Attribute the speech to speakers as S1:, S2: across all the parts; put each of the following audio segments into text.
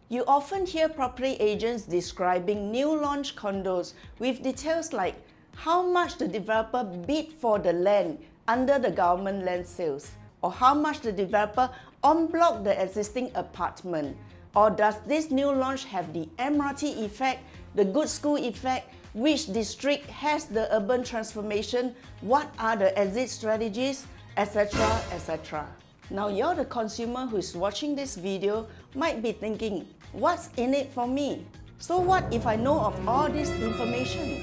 S1: You often hear property agents describing new launch condos with details like how much the developer bid for the land under the government land sales, or how much the developer en bloc the existing apartment, or does this new launch have the MRT effect, the good school effect, which district has the urban transformation, what are the exit strategies, etc. etc. Now you're the consumer who is watching this video might be thinking, what's in it for me? So what if I know of all this information?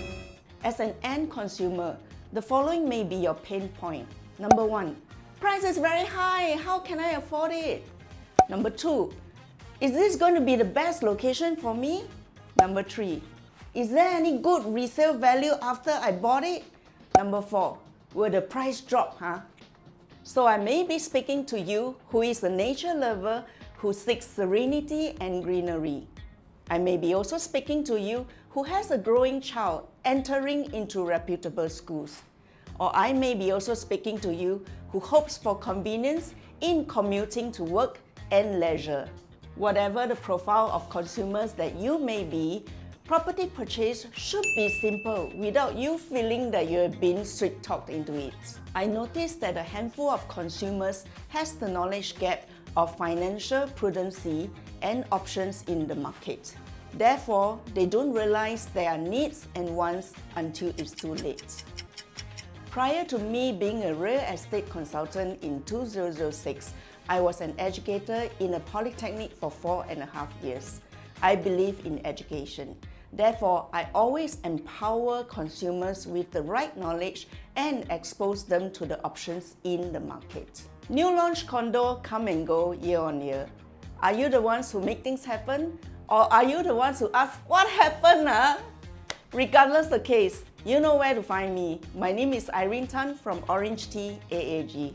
S1: As an end consumer, the following may be your pain point. Number 1, price is very high, how can I afford it? Number 2, is this going to be the best location for me? Number 3, is there any good resale value after I bought it? Number 4, will the price drop, So I may be speaking to you who is a nature lover who seeks serenity and greenery. I may be also speaking to you who has a growing child entering into reputable schools. Or I may be also speaking to you who hopes for convenience in commuting to work and leisure. Whatever the profile of consumers that you may be, property purchase should be simple without you feeling that you have been sweet-talked into it. I noticed that a handful of consumers has the knowledge gap of financial prudency and options in the market. Therefore, they don't realize their needs and wants until it's too late. Prior to me being a real estate consultant in 2006, I was an educator in a polytechnic for 4.5 years. I believe in education. Therefore, I always empower consumers with the right knowledge and expose them to the options in the market. New launch condo come and go year on year. Are you the ones who make things happen? Or are you the ones who ask, what happened? Regardless the case, you know where to find me. My name is Irene Tan from OrangeTee AAG.